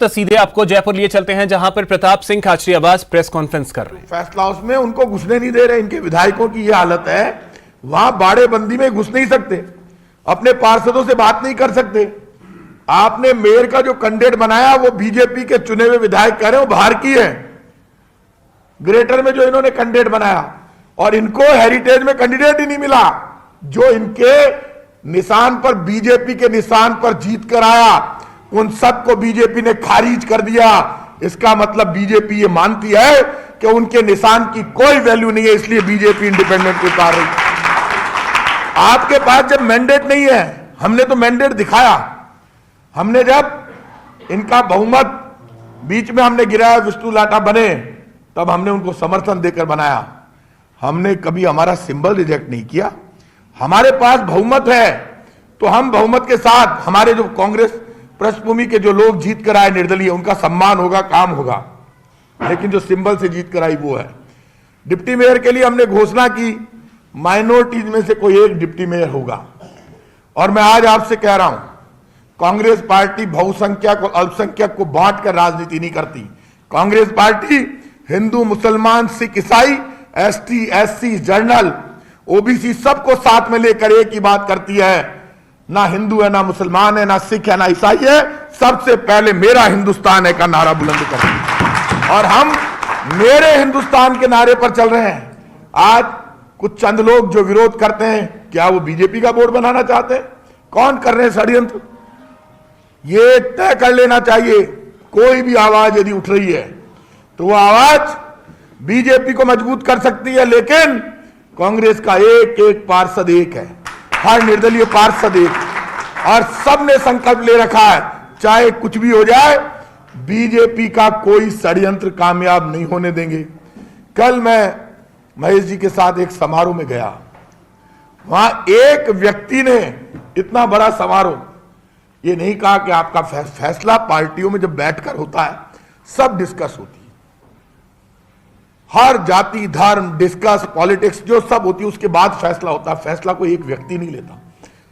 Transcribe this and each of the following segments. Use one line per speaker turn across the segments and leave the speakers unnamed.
तो सीधे आपको जयपुर लिए चलते हैं, जहां पर प्रताप सिंह खाचरियावास प्रेस कॉन्फ्रेंस कर रहे हैं।
फैसला हाउस में उनको घुसने नहीं दे रहे। इनके विधायकों की यह हालत है, वहां बाड़ेबंदी में घुस नहीं सकते, अपने पार्षदों से बात नहीं कर सकते। आपने मेयर का जो कैंडिडेट बनाया वो बीजेपी के चुने हुए विधायक कह रहे हो बाहर की है। ग्रेटर में जो इन्होंने कैंडिडेट बनाया, और इनको हेरिटेज में कैंडिडेट ही नहीं मिला। जो इनके निशान पर, बीजेपी के निशान पर जीत कर आया, उन सबको बीजेपी ने खारिज कर दिया। इसका मतलब बीजेपी ये मानती है कि उनके निशान की कोई वैल्यू नहीं है, इसलिए बीजेपी इंडिपेंडेंट को उतार रही। आपके पास जब मैंडेट नहीं है, हमने तो मैंडेट दिखाया। हमने जब इनका बहुमत बीच में हमने गिराया, विष्णु लाटा बने, तब हमने उनको समर्थन देकर बनाया। हमने कभी हमारा सिंबल रिजेक्ट नहीं किया। हमारे पास बहुमत है तो हम बहुमत के साथ, हमारे जो कांग्रेस पृष्ठभूमि के जो लोग जीत कर आए निर्दलीय, उनका सम्मान होगा, काम होगा। लेकिन जो सिंबल से जीत कर आई वो है। डिप्टी मेयर के लिए हमने घोषणा की, माइनॉरिटीज में से कोई एक डिप्टी मेयर होगा। और मैं आज आपसे कह रहा हूं, कांग्रेस पार्टी बहुसंख्यक और अल्पसंख्यक को बांटकर राजनीति नहीं करती। कांग्रेस पार्टी हिंदू, मुसलमान, सिख, ईसाई, एसटी, एससी, जर्नल, ओबीसी सबको साथ में लेकर एक ही बात करती है। ना हिंदू है, ना मुसलमान है, ना सिख है, ना ईसाई है, सबसे पहले मेरा हिंदुस्तान है का नारा बुलंद करती है। और हम मेरे हिंदुस्तान के नारे पर चल रहे हैं। आज कुछ चंद लोग जो विरोध करते हैं, क्या वो बीजेपी का बोर्ड बनाना चाहते हैं? कौन कर रहे हैं षड्यंत्र? ये तय कर लेना चाहिए, कोई भी आवाज यदि उठ रही है तो वो आवाज बीजेपी को मजबूत कर सकती है, लेकिन कांग्रेस का एक एक पार्षद एक है, हर निर्दलीय पार्षद एक, और सबने संकल्प ले रखा है, चाहे कुछ भी हो जाए, बीजेपी का कोई षड्यंत्र कामयाब नहीं होने देंगे। कल मैं महेश जी के साथ एक समारोह में गया। वहां एक व्यक्ति ने इतना बड़ा समारोह, ये नहीं कहा कि आपका फैसला पार्टियों में जब बैठकर होता है सब डिस्कस होती है, हर जाति, धर्म, डिस्कस, पॉलिटिक्स जो सब होती है, उसके बाद फैसला होता है। फैसला कोई एक व्यक्ति नहीं लेता,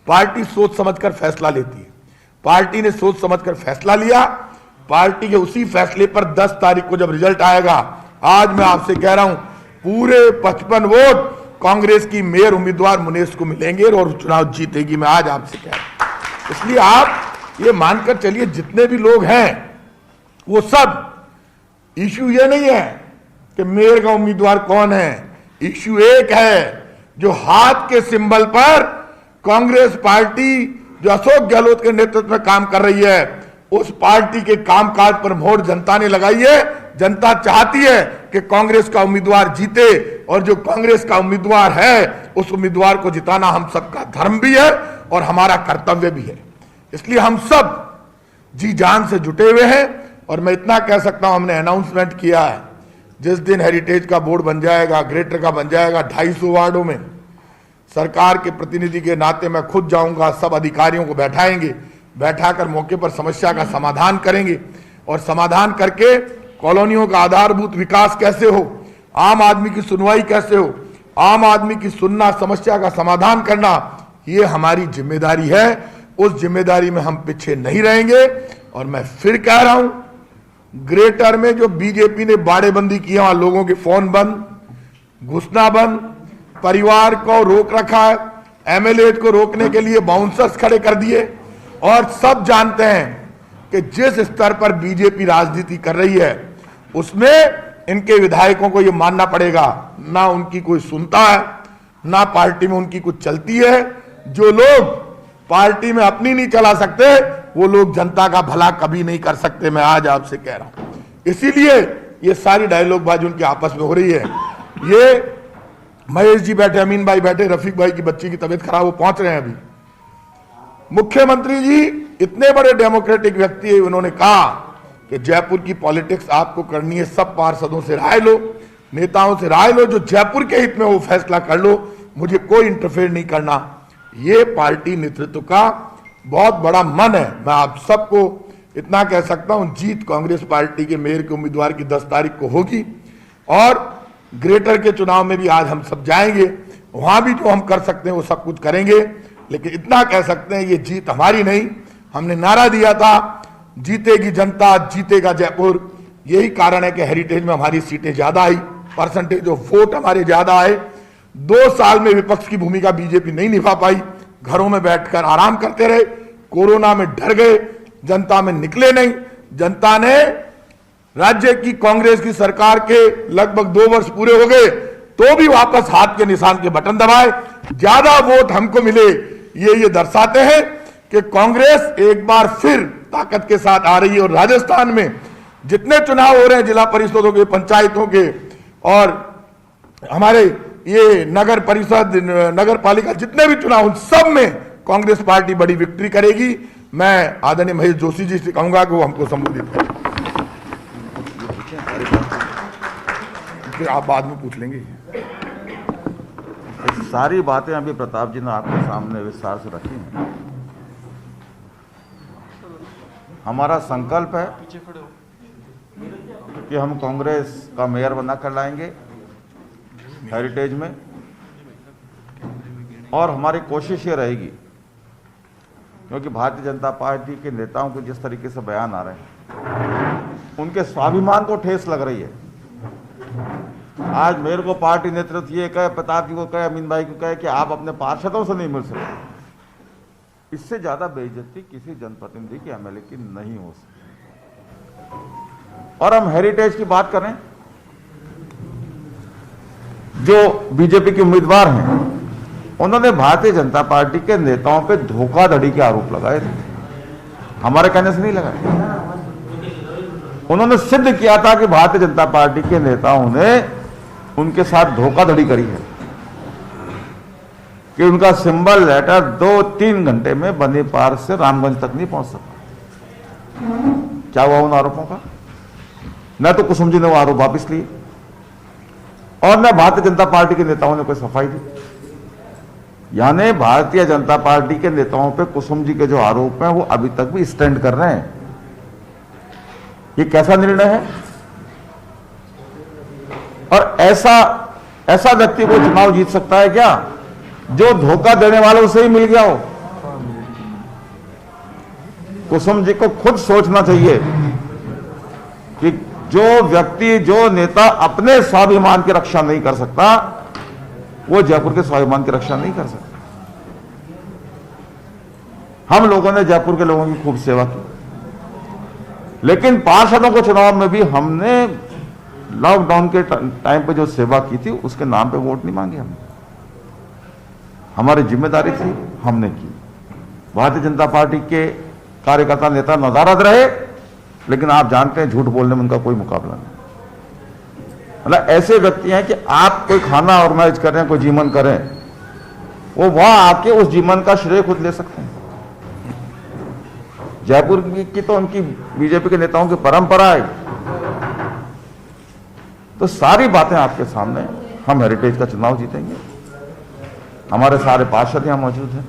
पार्टी सोच समझकर फैसला लेती है। पार्टी ने सोच समझकर फैसला लिया। पार्टी के उसी फैसले पर 10 तारीख को जब रिजल्ट आएगा, आज मैं आपसे कह रहा हूं, पूरे 55 वोट कांग्रेस की मेयर उम्मीदवार मुनेश को मिलेंगे और चुनाव जीतेगी। मैं आज आपसे कह रहा हूं। इसलिए आप ये मानकर चलिए, जितने भी लोग हैं वो सब, इश्यू ये नहीं है कि मेयर का उम्मीदवार कौन है। इश्यू एक है, जो हाथ के सिंबल पर कांग्रेस पार्टी जो अशोक गहलोत के नेतृत्व में काम कर रही है, उस पार्टी के कामकाज पर मोहर जनता ने लगाई है। जनता चाहती है कि कांग्रेस का उम्मीदवार जीते, और जो कांग्रेस का उम्मीदवार है उस उम्मीदवार को जिताना हम सबका धर्म भी है और हमारा कर्तव्य भी है। इसलिए हम सब जी जान से जुटे हुए हैं। और मैं इतना कह सकता हूं, हमने अनाउंसमेंट किया है, जिस दिन हेरिटेज का बोर्ड बन जाएगा, ग्रेटर का बन जाएगा, 250 वार्डों में सरकार के प्रतिनिधि के नाते मैं खुद जाऊंगा, सब अधिकारियों को बैठाएंगे, बैठाकर मौके पर समस्या का समाधान करेंगे, और समाधान करके कॉलोनियों का आधारभूत विकास कैसे हो, आम आदमी की सुनवाई कैसे हो, आम आदमी की सुनना, समस्या का समाधान करना, ये हमारी जिम्मेदारी है। उस जिम्मेदारी में हम पीछे नहीं रहेंगे। और मैं फिर कह रहा हूं, ग्रेटर में जो बीजेपी ने बाड़ेबंदी किया, वहां लोगों के फोन बंद, घुसना बंद, परिवार को रोक रखा है, एमएलए को रोकने के लिए बाउंसर्स खड़े कर दिए। और सब जानते हैं कि जिस स्तर पर बीजेपी राजनीति कर रही है, उसमें इनके विधायकों को यह मानना पड़ेगा, ना उनकी कोई सुनता है, ना पार्टी में उनकी कुछ चलती है। जो लोग पार्टी में अपनी नहीं चला सकते, वो लोग जनता का भला कभी नहीं कर सकते। मैं आज आपसे कह रहा हूं, इसीलिए ये सारी डायलॉगबाजी उनकी आपस में हो रही है। ये महेश जी बैठे, अमीन भाई बैठे, रफीक भाई की बच्ची की तबीयत खराब, वो पहुंच रहे हैं अभी। मुख्यमंत्री जी इतने बड़े डेमोक्रेटिक व्यक्ति है, उन्होंने कहा कि जयपुर की पॉलिटिक्स आपको करनी है, सब पार्षदों से राय लो, नेताओं से राय लो, जो जयपुर के हित में वो फैसला कर लो, मुझे कोई इंटरफेयर नहीं करना। ये पार्टी नेतृत्व का बहुत बड़ा मन है। मैं आप सबको इतना कह सकता हूं, जीत कांग्रेस पार्टी के मेयर के उम्मीदवार की 10 तारीख को होगी। और ग्रेटर के चुनाव में भी आज हम सब जाएंगे, वहां भी जो हम कर सकते हैं वो सब कुछ करेंगे। लेकिन इतना कह सकते हैं, ये जीत हमारी नहीं। हमने नारा दिया था जीतेगी जनता, जीतेगा जयपुर। यही कारण है कि हेरिटेज में हमारी सीटें ज्यादा आई, परसेंटेज ऑफ वोट हमारे ज्यादा आए। 2 साल में विपक्ष की भूमिका बीजेपी नहीं निभा पाई, घरों में बैठकर आराम करते रहे, कोरोना में डर गए, जनता में निकले नहीं। जनता ने राज्य की कांग्रेस की सरकार के लगभग 2 वर्ष पूरे हो गए तो भी वापस हाथ के निशान के बटन दबाए। ज्यादा वोट हमको मिले, ये दर्शाते हैं कि कांग्रेस एक बार फिर ताकत के साथ आ रही है। और राजस्थान में जितने चुनाव हो रहे हैं, जिला परिषदों के, पंचायतों के और हमारे ये नगर परिषद, नगर पालिका, जितने भी चुनाव, उन सब में कांग्रेस पार्टी बड़ी विक्ट्री करेगी। मैं आदरणीय महेश जोशी जी से कहूंगा कि वो हमको संबोधित करें। फिर आप बाद में पूछ लेंगे।
सारी बातें अभी प्रताप जी ने आपके सामने विस्तार से रखी हैं। हमारा संकल्प है कि हम कांग्रेस का मेयर बना कर लाएंगे हेरिटेज में, और हमारी कोशिश ये रहेगी, क्योंकि भारतीय जनता पार्टी के नेताओं के जिस तरीके से बयान आ रहे हैं, उनके स्वाभिमान को ठेस लग रही है। आज मेरे को पार्टी नेतृत्व ये कहे, प्रताप जी को कहे, अमीन भाई को कहे कि आप अपने पार्षदों से नहीं मिल सकते, इससे ज्यादा बेइज्जती किसी जनप्रतिनिधि की, एमएलए की नहीं हो सकती। और हम हेरिटेज की बात करें, जो बीजेपी के उम्मीदवार हैं, उन्होंने भारतीय जनता पार्टी के नेताओं पे धोखाधड़ी के आरोप लगाए थे, हमारे कहने से नहीं लगाए। उन्होंने सिद्ध किया था कि भारतीय जनता पार्टी के नेताओं ने उनके साथ धोखाधड़ी करी है, कि उनका सिंबल लेटर 2-3 घंटे में बनी पार से रामगंज तक नहीं पहुंच सका। क्या हुआ उन आरोपों का? न तो कुसुम जी ने वो आरोप वापस लिए, और न भारतीय जनता पार्टी के नेताओं ने कोई सफाई दी। यानी भारतीय जनता पार्टी के नेताओं पे कुसुम जी के जो आरोप हैं वो अभी तक भी स्टैंड कर रहे हैं। ये कैसा निर्णय है? और ऐसा व्यक्ति को चुनाव जीत सकता है क्या जो धोखा देने वालों से ही मिल गया हो? कुसुम जी को खुद सोचना चाहिए कि जो व्यक्ति, जो नेता अपने स्वाभिमान की रक्षा नहीं कर सकता, वो जयपुर के स्वाभिमान की रक्षा नहीं कर सकता। हम लोगों ने जयपुर के लोगों की खूब सेवा की, लेकिन पार्षदों को चुनाव में भी हमने लॉकडाउन के टाइम पे जो सेवा की थी उसके नाम पे वोट नहीं मांगे। हमने, हमारी जिम्मेदारी थी, हमने की। भारतीय जनता पार्टी के कार्यकर्ता नेता नदारद रहे, लेकिन आप जानते हैं झूठ बोलने में उनका कोई मुकाबला नहीं। मतलब ऐसे व्यक्ति हैं कि आप कोई खाना ऑर्गेनाइज करें, कोई जीवन करें, वो वहां आके उस जीवन का श्रेय खुद ले सकते हैं। जयपुर की तो उनकी बीजेपी के नेताओं की परंपरा है। तो सारी बातें आपके सामने, हम हेरिटेज का चुनाव जीतेंगे। हमारे सारे पार्षद यहां मौजूद हैं,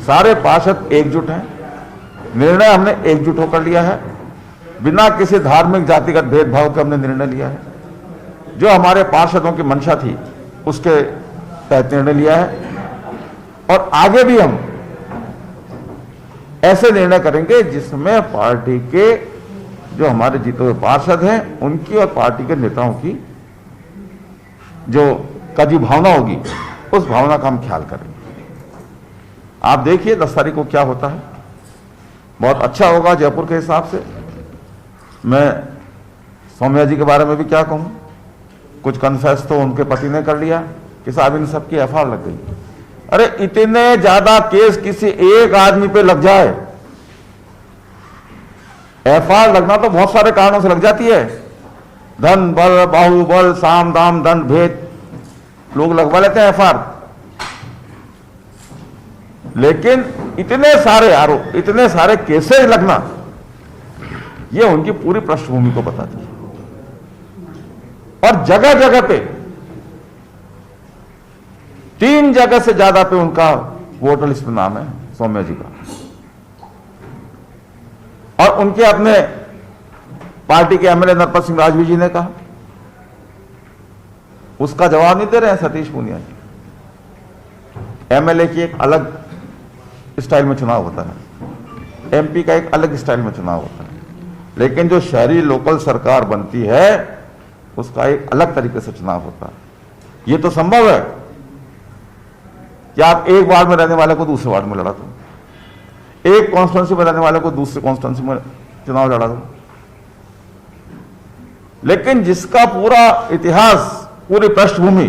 सारे पार्षद एकजुट हैं। निर्णय हमने एकजुट होकर लिया है, बिना किसी धार्मिक जातिगत भेदभाव के हमने निर्णय लिया है। जो हमारे पार्षदों की मंशा थी उसके तहत निर्णय लिया है, और आगे भी हम ऐसे निर्णय करेंगे जिसमें पार्टी के जो हमारे जीते हुए पार्षद हैं उनकी और पार्टी के नेताओं की जो कजी भावना होगी, उस भावना का हम ख्याल करेंगे। आप देखिए 10 तारीख को क्या होता है, बहुत अच्छा होगा जयपुर के हिसाब से। मैं सौम्या जी के बारे में भी क्या कहूं, कुछ कन्फेस तो उनके पति ने कर लिया कि साहब इन सबकी एफआईआर लग गई। अरे इतने ज्यादा केस किसी एक आदमी पे लग जाए, एफआईआर लगना तो बहुत सारे कारणों से लग जाती है, धन बल, बाहुबल, साम दाम दंड भेद, लोग लगवा लेते हैं एफआईआर। लेकिन इतने सारे आरोप, इतने सारे केसेस लगना, यह उनकी पूरी पृष्ठभूमि को बताती है। और जगह जगह पे 3 जगह से ज्यादा पे उनका वोटर लिस्ट में नाम है सौम्या जी का। और उनके अपने पार्टी के एमएलए नरपत सिंह राजवी जी ने कहा, उसका जवाब नहीं दे रहे हैं सतीश पूनिया जी। एमएलए की एक अलग स्टाइल में चुनाव होता है, एमपी का एक अलग स्टाइल में चुनाव होता है, लेकिन जो शहरी लोकल सरकार बनती है उसका एक अलग तरीके से चुनाव होता है। ये तो संभव है कि आप एक वार्ड में रहने वाले को दूसरे वार्ड में लड़ा दो, एक कॉन्स्टिट्यूंसी में रहने वाले को दूसरे कॉन्स्टिट्यूंसी में चुनाव लड़ा दो, लेकिन जिसका पूरा इतिहास, पूरी पृष्ठभूमि,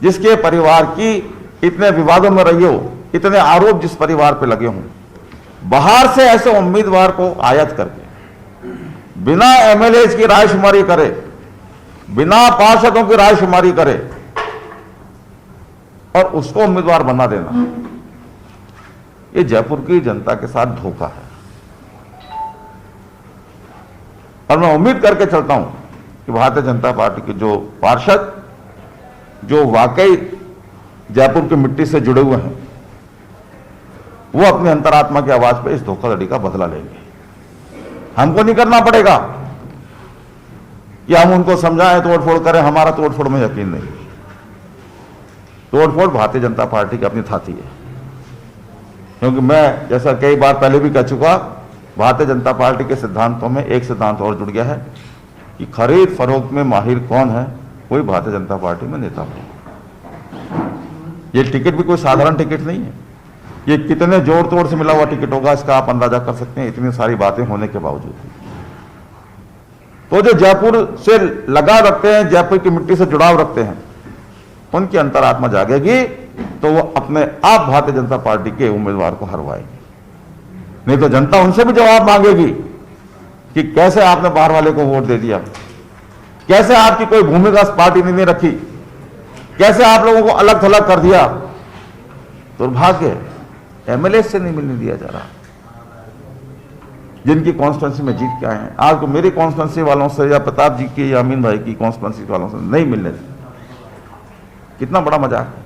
जिसके परिवार की इतने विवादों में रही हो, इतने आरोप जिस परिवार पे लगे हों, बाहर से ऐसे उम्मीदवार को आयात करके बिना एमएलए की रायशुमारी करे, बिना पार्षदों की रायशुमारी करे और उसको उम्मीदवार बना देना, ये जयपुर की जनता के साथ धोखा है। और मैं उम्मीद करके चलता हूं कि भारतीय जनता पार्टी के जो पार्षद जो वाकई जयपुर की मिट्टी से जुड़े हुए हैं, वो अपनी अंतरात्मा की आवाज पे इस धोखाधड़ी का बदला लेंगे। हमको नहीं करना पड़ेगा कि हम उनको समझाएं, तोड़फोड़ करें, हमारा तोड़फोड़ में यकीन नहीं। तोड़फोड़ भारतीय जनता पार्टी की अपनी थाती है, क्योंकि मैं जैसा कई बार पहले भी कह चुका, भारतीय जनता पार्टी के सिद्धांतों में एक सिद्धांत और जुड़ गया है कि खरीद फरोख्त में माहिर कौन है, कोई भारतीय जनता पार्टी में नेता हो। ये टिकट भी कोई साधारण टिकट नहीं है, ये कितने जोड़ तोड़ से मिला हुआ टिकट होगा इसका आप अंदाजा कर सकते हैं, इतनी सारी बातें होने के बावजूद। तो जो जयपुर से लगाव रखते हैं, जयपुर की मिट्टी से जुड़ाव रखते हैं, उनकी अंतरात्मा जागेगी तो वो अपने आप भारतीय जनता पार्टी के उम्मीदवार को हरवाएंगे। नहीं तो जनता उनसे भी जवाब मांगेगी कि कैसे आपने बाहर वाले को वोट दे दिया, कैसे आपकी कोई भूमिका पार्टी ने नहीं रखी, कैसे आप लोगों को अलग थलग कर दिया। दुर्भाग्य, एमएलए से नहीं मिलने दिया जा रहा, जिनकी कॉन्स्टिट्यूंसी में जीत के आए हैं। आज तो मेरी कॉन्स्टिट्यूंसी वालों से या प्रताप जी की या अमीन भाई की कॉन्स्टिट्यूंसी वालों से नहीं मिलने दिया, कितना बड़ा मजाक है।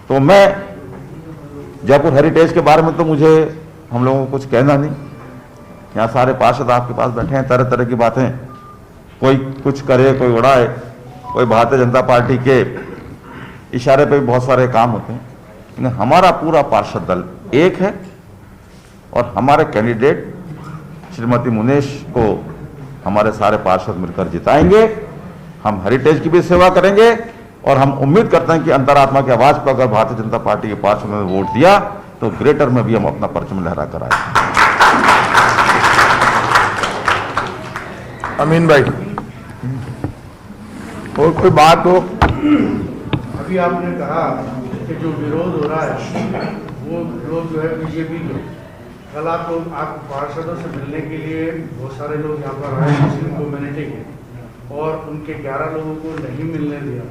तो मैं जयपुर हेरिटेज के बारे में तो मुझे हम लोगों को कुछ कहना नहीं, यहाँ सारे पार्षद आपके पास बैठे हैं, तरह तरह की बातें, कोई कुछ करे, कोई उड़ाए, कोई भारतीय जनता पार्टी के इशारे पे भी बहुत सारे काम होते हैं, लेकिन हमारा पूरा पार्षद दल एक है और हमारे कैंडिडेट श्रीमती मुनेश को हमारे सारे पार्षद मिलकर जिताएंगे। हम हेरिटेज की भी सेवा करेंगे और हम उम्मीद करते हैं कि अंतरात्मा की आवाज पर अगर भारतीय जनता पार्टी के पार्षदों ने वोट दिया तो ग्रेटर में भी हम अपना परचम लहरा कर आए।
अमीन भाई, और कोई बात हो?
अभी आपने कहा कि जो विरोध हो रहा है वो लोग जो है बीजेपी के, कल आप पार्षदों से मिलने के लिए बहुत सारे लोग यहाँ पर आए मुस्लिम कम्युनिटी के, और उनके 11 लोगों को नहीं मिलने दिया,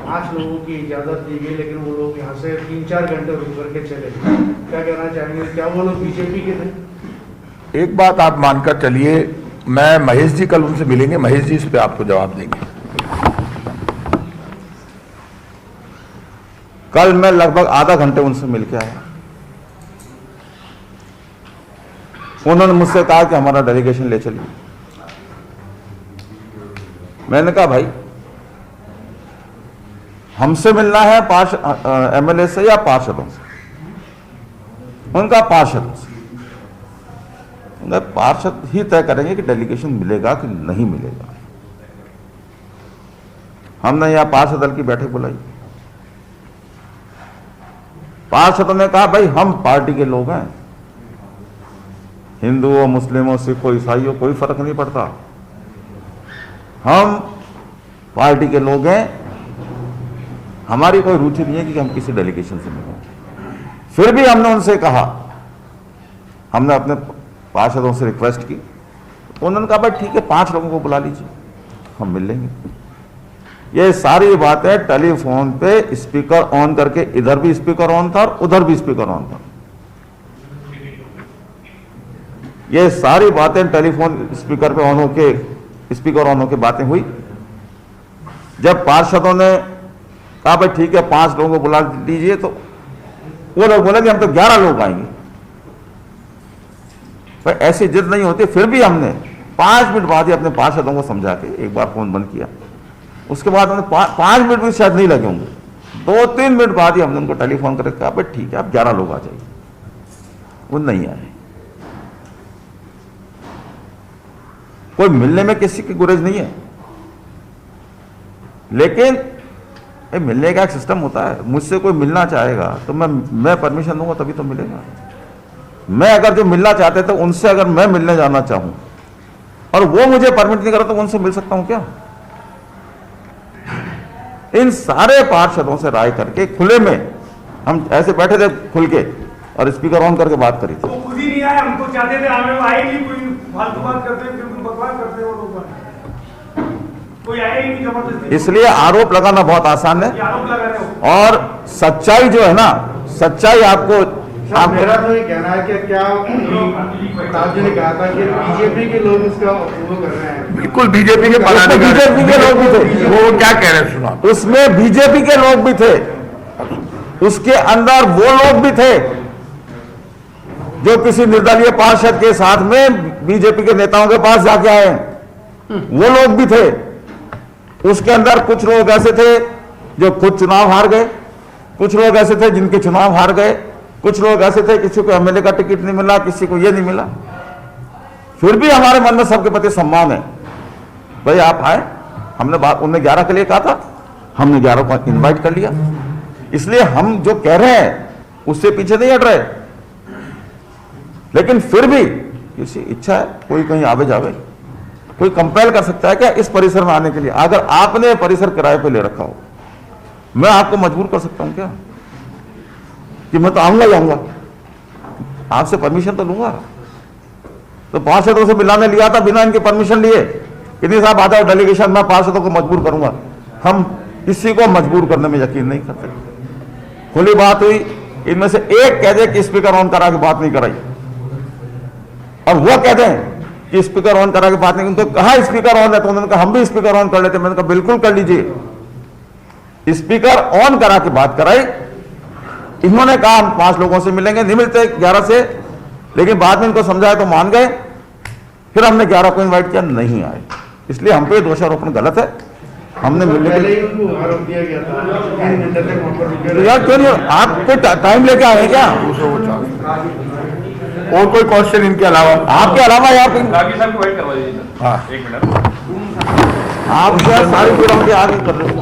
5 लोगों की इजाज़त दी गई, लेकिन वो लोग यहाँ से 3-4 घंटे रुक करके चले गए। क्या कहना चाहेंगे, क्या वो लोग बीजेपी के थे?
एक बात आप मानकर चलिए, मैं महेश जी कल उनसे मिलेंगे, महेश जी इस पे आपको जवाब देंगे।
कल मैं लगभग आधा घंटे उनसे मिलकर आया, उन्होंने मुझसे कहा कि हमारा डेलीगेशन ले चलिए। मैंने कहा भाई हमसे मिलना है एमएलए से या पार्षदों से? उनका पार्षदों से। उनका पार्षद ही तय करेंगे कि डेलीगेशन मिलेगा कि नहीं मिलेगा। हमने यहां पार्षद दल की बैठक बुलाई, पार्षदों ने कहा भाई हम पार्टी के लोग हैं, हिंदुओं, मुस्लिमों, सिखों, ईसाइयों कोई फर्क नहीं पड़ता, हम पार्टी के लोग हैं, हमारी कोई रुचि नहीं है कि हम किसी डेलीगेशन से मिलें। फिर भी हमने उनसे कहा, हमने अपने पार्षदों से रिक्वेस्ट की, तो उन्होंने कहा भाई ठीक है 5 लोगों को बुला लीजिए, हम मिल लेंगे। ये सारी बातें टेलीफोन पे स्पीकर ऑन करके, इधर भी स्पीकर ऑन था और उधर भी स्पीकर ऑन था, ये सारी बातें टेलीफोन स्पीकर पे ऑन होके, स्पीकर ऑन होके बातें हुई। जब पार्षदों ने कहा भाई ठीक है 5 लोगों को बुला लीजिए, तो वो लोग बोले कि हम तो 11 लोग आएंगे। भाई ऐसी जिद नहीं होती। फिर भी हमने 5 मिनट बाद ही अपने पार्षदों को समझा के एक बार फोन बंद किया, उसके बाद हमने 5 मिनट भी शायद नहीं लगे होंगे, 2-3 मिनट बाद ही हमने उनको टेलीफोन करके कहा भाई ठीक है आप 11 लोग आ जाइए। वो नहीं आए। कोई मिलने में किसी की गुरेज नहीं है, लेकिन ये मिलने का एक सिस्टम होता है। मुझसे कोई मिलना चाहेगा तो मैं परमिशन दूंगा तभी तो मिलेगा। मैं अगर जो मिलना चाहते थे उनसे अगर मैं मिलने जाना चाहूं और वो मुझे परमिट नहीं करा तो उनसे मिल सकता हूं क्या? इन सारे पार्षदों से राय करके खुले में हम ऐसे बैठे थे खुल के और स्पीकर ऑन करके बात करी थी।
वो खुद ही नहीं आए, हम तो चाहते थे हमें आए नहीं, कोई फालतू बात करते हैं, बिल्कुल बकवास करते हैं वो लोग, कोई आया ही नहीं जबरदस्ती।
इसलिए आरोप लगाना बहुत आसान है,
आरोप लगा रहे हो।
और सच्चाई जो है ना, सच्चाई आपको
मेरा तो ये कहना है कि क्या प्रताप जी ने कहा था कि बीजेपी के लोग उसका वो कर रहे हैं।
बिल्कुल बीजेपी के
बीजेपी के लोग भी थे,
वो क्या कह रहे हैं सुना।
उसमें बीजेपी के लोग भी थे, उसके अंदर वो लोग भी थे जो किसी निर्दलीय पार्षद के साथ में बीजेपी के नेताओं के पास जाके आए, वो लोग भी थे। उसके अंदर कुछ लोग ऐसे थे जो खुद चुनाव हार गए, कुछ लोग ऐसे थे जिनके चुनाव हार गए, कुछ लोग ऐसे थे किसी को एमएलए का टिकट नहीं मिला, किसी को ये नहीं मिला। फिर भी हमारे मन में सबके प्रति सम्मान है। भाई आप आए, हमने बात उन्हें 11 के लिए कहा था, हमने 11 को इनवाइट कर लिया। इसलिए हम जो कह रहे हैं उससे पीछे नहीं हट रहे, लेकिन फिर भी किसी इच्छा है, कोई कहीं आवे जावे, कोई कंपेल कर सकता है क्या इस परिसर में आने के लिए? अगर आपने परिसर किराए पे ले रखा हो, मैं आपको मजबूर कर सकता हूं क्या कि मैं तो आऊंगा ही आऊंगा? आपसे परमिशन तो लूंगा। तो पार्षदों से मिलाने लिया था बिना इनकी परमिशन लिए, कितनी साहब आता है डेलीगेशन, मैं पार्षदों को मजबूर करूंगा। हम किसी को मजबूर करने में यकीन नहीं करते। खुली बात हुई, इनमें से एक कह दे कि स्पीकर ऑन करा के बात नहीं कराई, और वो कह दें कि स्पीकर ऑन करा के बात नहीं, उनको कहा स्पीकर ऑन है तो उन्होंने कहा हम भी स्पीकर ऑन कर लेते। मैंने कहा बिल्कुल कर लीजिए। स्पीकर ऑन करा के बात कराई। इन्होंने कहा हम 5 लोगों से मिलेंगे, नहीं मिलते 11 से, लेकिन बाद में इनको समझाया तो मान गए। फिर हमने 11 को इनवाइट किया, नहीं आए। इसलिए हम पे दोषारोपण गलत है। हमने मिलने
पहले ही उनको आरोप दिया गया था 3 घंटे तक वहां पर रुके
तो
रहे।
यार क्यों नहीं, आप कोई टाइम लेके आए क्या?
और कोई क्वेश्चन इनके अलावा?
आपके अलावा यहाँ पे
रागी साहब को वेट करवा दीजिए सर।
हाँ।
एक मिनट।
आप क्या सारी फिर आगे कर रहे हो?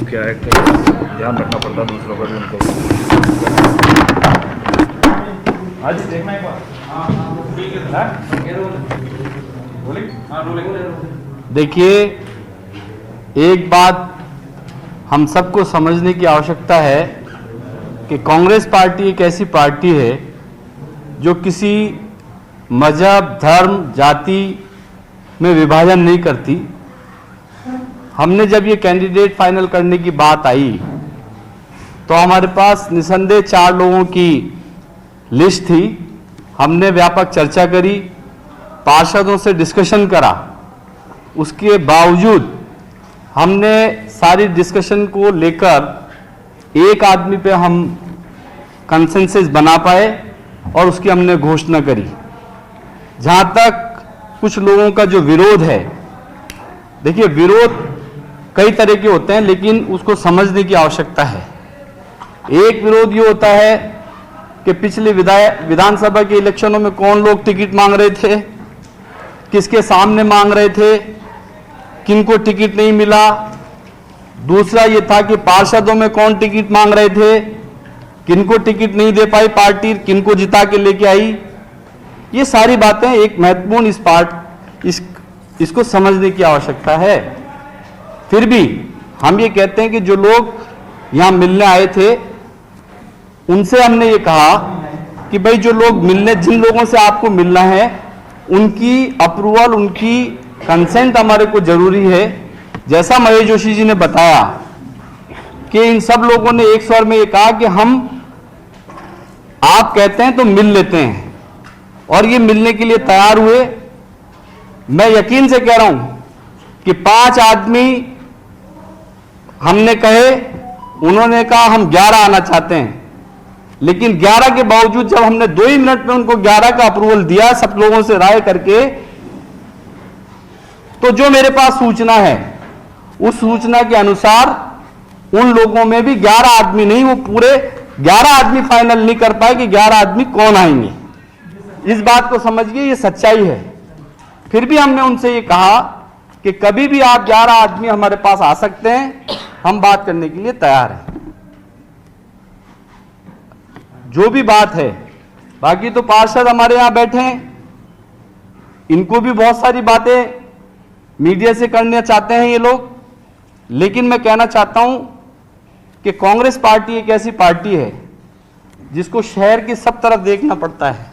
क्या है, ध्यान रखना पड़ता है दूसरों का भी उनको। आज देखना एक बार।
देखिए, एक बात हम सबको समझने की आवश्यकता है कि कांग्रेस पार्टी एक ऐसी पार्टी है जो किसी मजहब, धर्म, जाति में विभाजन नहीं करती। हमने जब ये कैंडिडेट फाइनल करने की बात आई तो हमारे पास निसंदेह 4 लोगों की लिस्ट थी। हमने व्यापक चर्चा करी, पार्षदों से डिस्कशन करा। उसके बावजूद हमने सारी डिस्कशन को लेकर एक आदमी पे हम कंसेंसस बना पाए और उसकी हमने घोषणा करी। जहां तक कुछ लोगों का जो विरोध है, देखिए विरोध कई तरह के होते हैं, लेकिन उसको समझने की आवश्यकता है। एक विरोध ये होता है कि पिछले विधानसभा के इलेक्शनों में कौन लोग टिकट मांग रहे थे, किसके सामने मांग रहे थे, किनको टिकट नहीं मिला। दूसरा ये था कि पार्षदों में कौन टिकट मांग रहे थे, किनको टिकट नहीं दे पाई पार्टी, किनको जिता के लेके आई। ये सारी बातें एक महत्वपूर्ण इसको समझने की आवश्यकता है। फिर भी हम ये कहते हैं कि जो लोग यहां मिलने आए थे उनसे हमने ये कहा कि भाई जो लोग मिलने, जिन लोगों से आपको मिलना है उनकी अप्रूवल, उनकी कंसेंट हमारे को जरूरी है। जैसा महेश जोशी जी ने बताया कि इन सब लोगों ने एक स्वर में ये कहा कि हम, आप कहते हैं तो मिल लेते हैं, और ये मिलने के लिए तैयार हुए। मैं यकीन से कह रहा हूं कि 5 आदमी हमने कहे, उन्होंने कहा हम 11 आना चाहते हैं, लेकिन 11 के बावजूद जब हमने 2 ही मिनट में उनको 11 का अप्रूवल दिया सब लोगों से राय करके, तो जो मेरे पास सूचना है उस सूचना के अनुसार उन लोगों में भी 11 आदमी नहीं, वो पूरे 11 आदमी फाइनल नहीं कर पाए कि 11 आदमी कौन आएंगे। इस बात को समझिए, ये सच्चाई है। फिर भी हमने उनसे ये कहा कि कभी भी आप 11 आदमी हमारे पास आ सकते हैं, हम बात करने के लिए तैयार हैं। जो भी बात है, बाकी तो पार्षद हमारे यहां बैठे हैं, इनको भी बहुत सारी बातें मीडिया से करना चाहते हैं ये लोग। लेकिन मैं कहना चाहता हूं कि कांग्रेस पार्टी एक ऐसी पार्टी है जिसको शहर की सब तरफ देखना पड़ता है।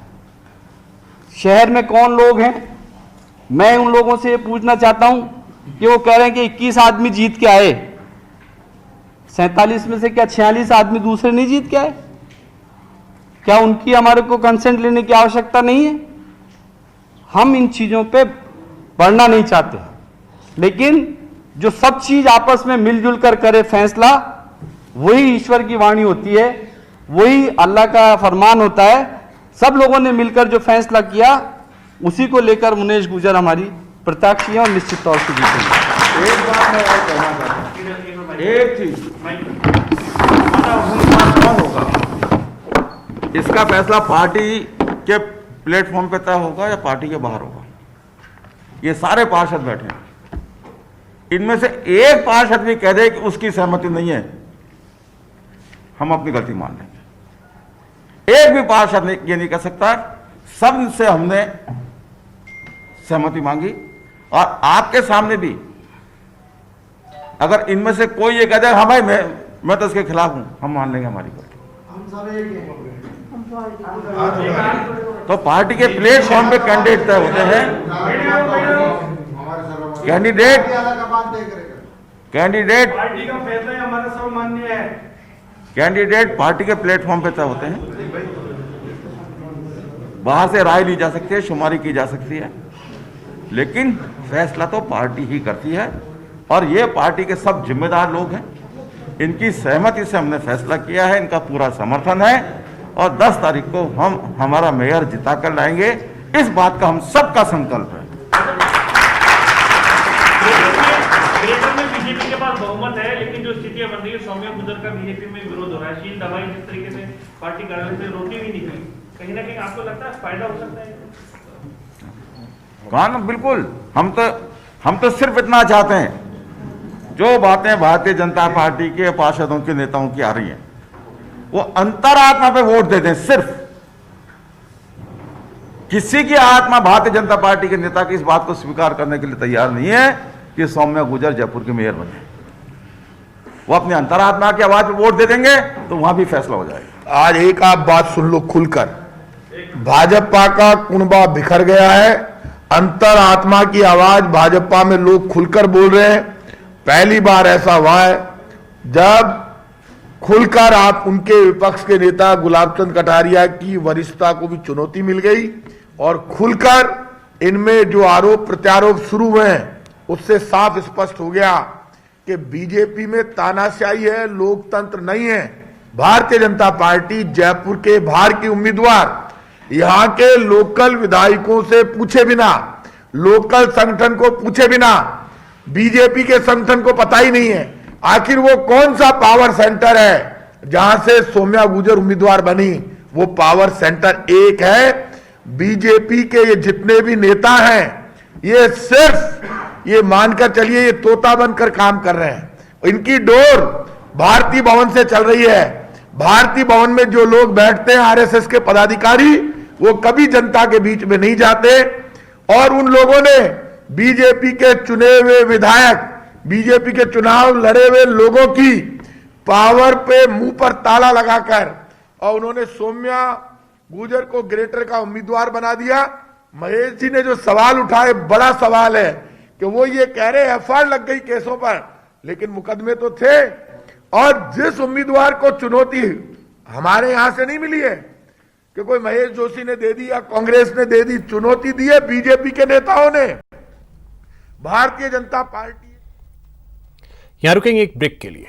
शहर में कौन लोग हैं, मैं उन लोगों से ये पूछना चाहता हूं कि वो कह रहे हैं कि 21 आदमी जीत के आए, 47 में से क्या 46 आदमी दूसरे नहीं जीत के आए? क्या उनकी हमारे को कंसेंट लेने की आवश्यकता नहीं है? हम इन चीजों पे बढ़ना नहीं चाहते, लेकिन जो सब चीज आपस में मिलजुल कर करे फैसला, वही ईश्वर की वाणी होती है, वही अल्लाह का फरमान होता है। सब लोगों ने मिलकर जो फैसला किया, उसी को लेकर मुनेश गुर्जर हमारी प्रत्याशी है और निश्चित तौर से जीतेंगे।
एक बात मैं और कहना चाहता हूं, एक चीज, कौन होगा इसका फैसला पार्टी के प्लेटफॉर्म पे तय होगा या पार्टी के बाहर होगा। ये सारे पार्षद बैठे हैं, इनमें से एक पार्षद भी कह दे कि उसकी सहमति नहीं है, हम अपनी गलती मान लेंगे। एक भी पार्षद ये नहीं कह सकता। सब से हमने सहमति मांगी, और आपके सामने भी अगर इनमें से कोई ये कह दे हाँ भाई मैं तो इसके खिलाफ हूं, हम मान लेंगे हमारी गलती। तो पार्टी के प्लेटफॉर्म पे कैंडिडेट तय होते हैं। कैंडिडेट
पार्टी का फैसला है, हमारा सब मान्य है।
कैंडिडेट पार्टी के प्लेटफॉर्म पे तय होते हैं, बाहर से राय ली जा सकती है, शुमारी की जा सकती है, लेकिन फैसला तो पार्टी ही करती है। और ये पार्टी के सब जिम्मेदार लोग हैं, इनकी सहमति से हमने फैसला किया है, इनका पूरा समर्थन है, और 10 तारीख को हम हमारा मेयर जिता कर लाएंगे। इस बात का हम सबका संकल्प है।
ग्रेटर में बीजेपी के पास बहुमत है, लेकिन जो स्थितियां बन रही है, सौम्या गुर्जर का बीजेपी में विरोध हो रहा है, शील दवाई जिस तरीके से पार्टी कार्यालय से रोटी भी निकली, कहीं ना कहीं आपको लगता है फायदा हो सकता है?
कहा ना, बिल्कुल। हम तो सिर्फ इतना चाहते हैं, जो बातें भारतीय जनता पार्टी के पार्षदों के नेताओं की आ रही हैं, वो अंतरात्मा पे वोट दे दें। सिर्फ किसी की आत्मा भारतीय जनता पार्टी के नेता की इस बात को स्वीकार करने के लिए तैयार नहीं है कि सौम्या गुर्जर जयपुर के मेयर बने। वो अपनी अंतरात्मा की आवाज पे वोट दे देंगे तो वहां भी फैसला हो जाएगा।
आज एक आप बात सुन लो खुलकर, भाजपा का कुनबा बिखर गया है। अंतरात्मा की आवाज भाजपा में लोग खुलकर बोल रहे हैं। पहली बार ऐसा हुआ है जब खुलकर आप उनके विपक्ष के नेता गुलाब चंद कटारिया की वरिष्ठता को भी चुनौती मिल गई, और खुलकर इनमें जो आरोप प्रत्यारोप शुरू हुए हैं उससे साफ स्पष्ट हो गया कि बीजेपी में तानाशाही है, लोकतंत्र नहीं है। भारतीय जनता पार्टी जयपुर के बाहर की उम्मीदवार यहां के लोकल विधायकों से पूछे बिना, लोकल संगठन को पूछे बिना, बीजेपी के संगठन को पता ही नहीं है आखिर वो कौन सा पावर सेंटर है जहां से सौम्या गुर्जर उम्मीदवार बनी। वो पावर सेंटर एक है। बीजेपी के ये जितने भी नेता हैं, ये सिर्फ ये मानकर चलिए ये तोता बनकर काम कर रहे हैं। इनकी डोर भारतीय भवन से चल रही है। भारतीय भवन में जो लोग बैठते हैं आरएसएस के पदाधिकारी, वो कभी जनता के बीच में नहीं जाते, और उन लोगों ने बीजेपी के चुने हुए विधायक, बीजेपी के चुनाव लड़े हुए लोगों की पावर पे मुंह पर ताला लगाकर, और उन्होंने सौम्या गुर्जर को ग्रेटर का उम्मीदवार बना दिया। महेश जी ने जो सवाल उठाए, बड़ा सवाल है कि वो ये कह रहे एफआईआर लग गई केसों पर, लेकिन मुकदमे तो थे। और जिस उम्मीदवार को चुनौती हमारे यहां से नहीं मिली है कि कोई महेश जोशी ने दे दी या कांग्रेस ने दे दी, चुनौती दी है बीजेपी के नेताओं ने। भारतीय जनता पार्टी।
यहां रुकेंगे एक ब्रेक के लिए।